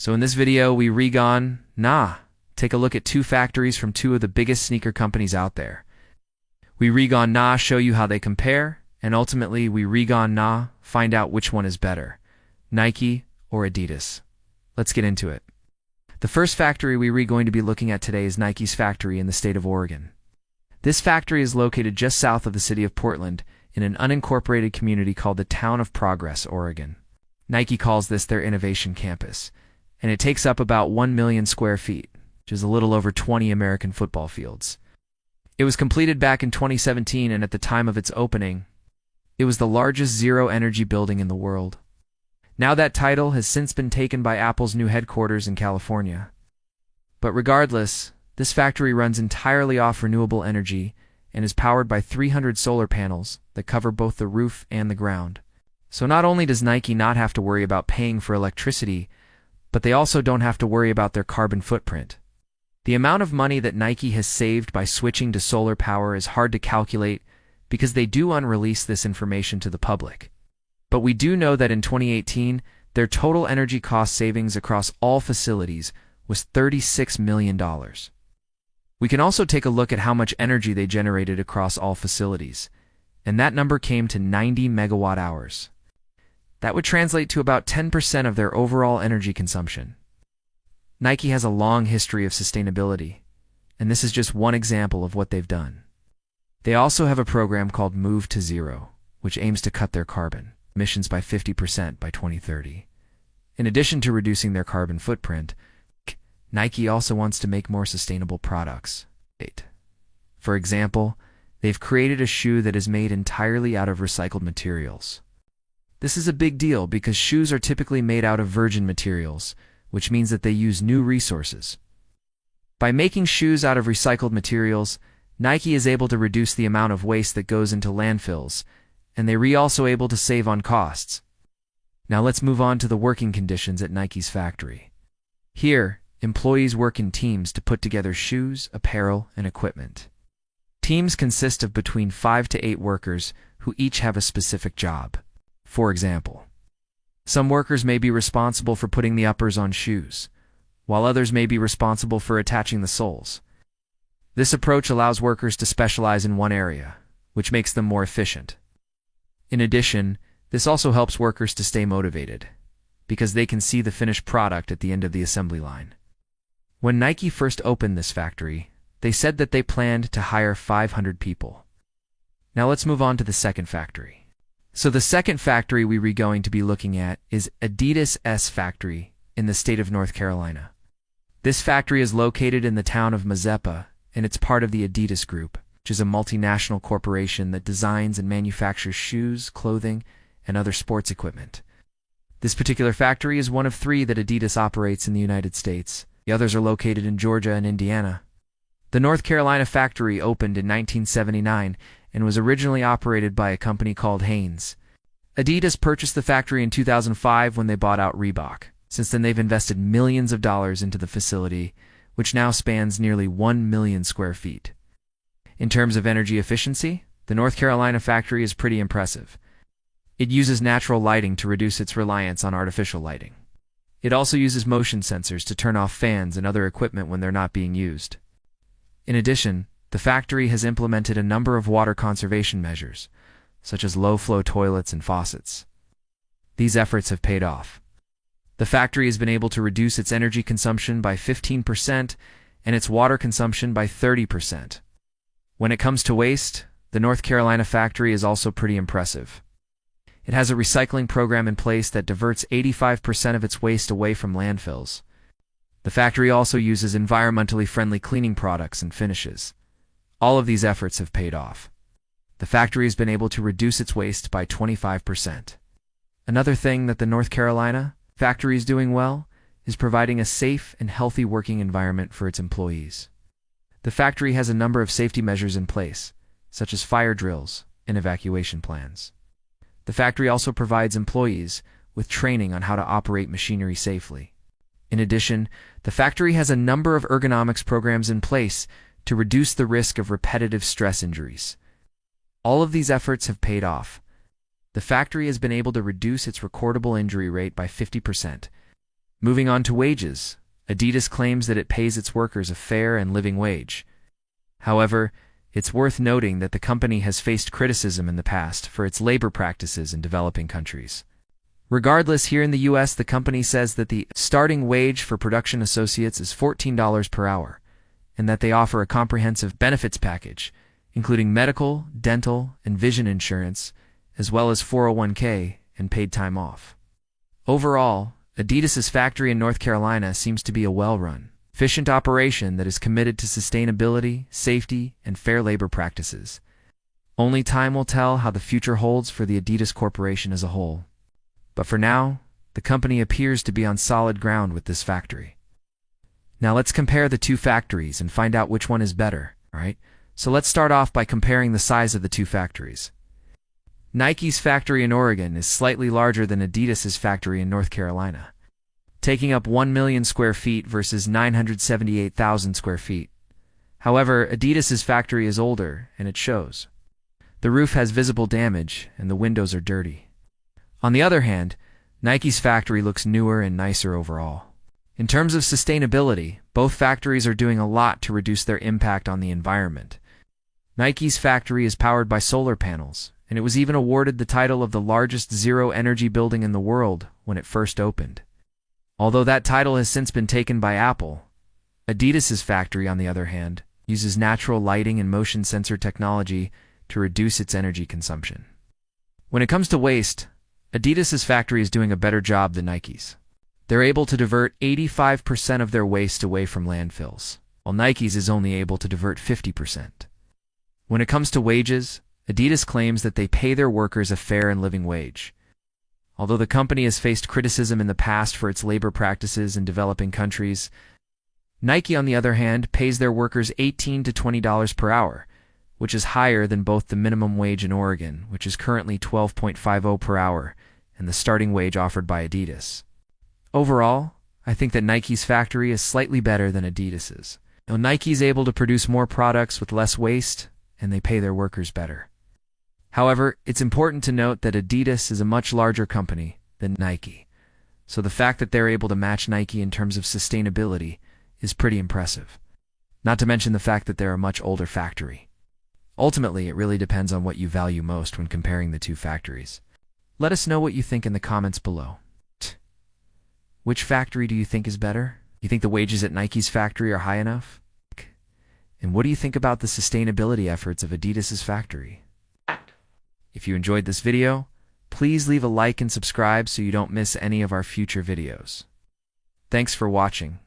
So in this video, take a look at two factories from two of the biggest sneaker companies out there. Show you how they compare, and ultimately find out which one is better, Nike or Adidas. Let's get into it. The first factory we're going to be looking at today is Nike's factory in the state of Oregon. This factory is located just south of the city of Portland in an unincorporated community called the Town of Progress, Oregon. Nike calls this their innovation campus, and it takes up about 1 million square feet, which is a little over 20 American football fields. It was completed back in 2017, and at the time of its opening, it was the largest zero-energy building in the world. Now that title has since been taken by Apple's new headquarters in California. But regardless, this factory runs entirely off renewable energy and is powered by 300 solar panels that cover both the roof and the ground. So not only does Nike not have to worry about paying for electricity, but they also don't have to worry about their carbon footprint. The amount of money that Nike has saved by switching to solar power is hard to calculate because they do unrelease this information to the public. But we do know that in 2018, their total energy cost savings across all facilities was $36 million. We can also take a look at how much energy they generated across all facilities, and that number came to 90 megawatt hours. That would translate to about 10% of their overall energy consumption. Nike has a long history of sustainability, and this is just one example of what they've done. They also have a program called Move to Zero, which aims to cut their carbon emissions by 50% by 2030. In addition to reducing their carbon footprint, Nike also wants to make more sustainable products. For example, they've created a shoe that is made entirely out of recycled materials. This is a big deal because shoes are typically made out of virgin materials, which means that they use new resources. By making shoes out of recycled materials, Nike is able to reduce the amount of waste that goes into landfills, and they're also able to save on costs. Now let's move on to the working conditions at Nike's factory. Here, employees work in teams to put together shoes, apparel, and equipment. Teams consist of between 5 to 8 workers who each have a specific job. For example, some workers may be responsible for putting the uppers on shoes, while others may be responsible for attaching the soles. This approach allows workers to specialize in one area, which makes them more efficient. In addition, this also helps workers to stay motivated, because they can see the finished product at the end of the assembly line. When Nike first opened this factory, they said that they planned to hire 500 people. Now let's move on to the second factory. So the second factory we're going to be looking at is Adidas' factory in the state of North Carolina. This factory is located in the town of Mazeppa, and it's part of the Adidas Group, which is a multinational corporation that designs and manufactures shoes, clothing, and other sports equipment. This particular factory is one of 3 that Adidas operates in the United States. The others are located in Georgia and Indiana. The North Carolina factory opened in 1979 and was originally operated by a company called Hanes. Adidas purchased the factory in 2005 when they bought out Reebok. Since then, they've invested millions of dollars into the facility, which now spans nearly 1 million square feet. In terms of energy efficiency, the North Carolina factory is pretty impressive. It uses natural lighting to reduce its reliance on artificial lighting. It also uses motion sensors to turn off fans and other equipment when they're not being used. In addition, the factory has implemented a number of water conservation measures, such as low-flow toilets and faucets. These efforts have paid off. The factory has been able to reduce its energy consumption by 15% and its water consumption by 30%. When it comes to waste, the North Carolina factory is also pretty impressive. It has a recycling program in place that diverts 85% of its waste away from landfills. The factory also uses environmentally friendly cleaning products and finishes. All of these efforts have paid off. The factory has been able to reduce its waste by 25%. Another thing that the North Carolina factory is doing well is providing a safe and healthy working environment for its employees. The factory has a number of safety measures in place, such as fire drills and evacuation plans. The factory also provides employees with training on how to operate machinery safely. In addition, the factory has a number of ergonomics programs in place to reduce the risk of repetitive stress injuries. All of these efforts have paid off. The factory has been able to reduce its recordable injury rate by 50%, Moving on to wages, Adidas claims that it pays its workers a fair and living wage. However, it's worth noting that the company has faced criticism in the past for its labor practices in developing countries. Regardless, here in the US, the company says that the starting wage for production associates is $14 per hour, and that they offer a comprehensive benefits package, including medical, dental, and vision insurance, as well as 401k and paid time off. Overall, Adidas's factory in North Carolina seems to be a well-run, efficient operation that is committed to sustainability, safety, and fair labor practices. Only time will tell how the future holds for the Adidas Corporation as a whole. But for now, the company appears to be on solid ground with this factory. Now let's compare the two factories and find out which one is better, alright? So let's start off by comparing the size of the two factories. Nike's factory in Oregon is slightly larger than Adidas's factory in North Carolina, taking up 1 million square feet versus 978,000 square feet. However, Adidas's factory is older, and it shows. The roof has visible damage, and the windows are dirty. On the other hand, Nike's factory looks newer and nicer overall. In terms of sustainability, both factories are doing a lot to reduce their impact on the environment. Nike's factory is powered by solar panels, and it was even awarded the title of the largest zero-energy building in the world when it first opened. Although that title has since been taken by Apple, Adidas's factory, on the other hand, uses natural lighting and motion sensor technology to reduce its energy consumption. When it comes to waste, Adidas's factory is doing a better job than Nike's. They're able to divert 85% of their waste away from landfills, while Nike's is only able to divert 50%. When it comes to wages, Adidas claims that they pay their workers a fair and living wage. Although the company has faced criticism in the past for its labor practices in developing countries, Nike, on the other hand, pays their workers $18 to $20 per hour, which is higher than both the minimum wage in Oregon, which is currently $12.50 per hour, and the starting wage offered by Adidas. Overall, I think that Nike's factory is slightly better than Adidas's. Though Nike is able to produce more products with less waste, and they pay their workers better. However, it's important to note that Adidas is a much larger company than Nike, so the fact that they're able to match Nike in terms of sustainability is pretty impressive. Not to mention the fact that they're a much older factory. Ultimately, it really depends on what you value most when comparing the two factories. Let us know what you think in the comments below. Which factory do you think is better? You think the wages at Nike's factory are high enough? And what do you think about the sustainability efforts of Adidas's factory? If you enjoyed this video, please leave a like and subscribe so you don't miss any of our future videos. Thanks for watching.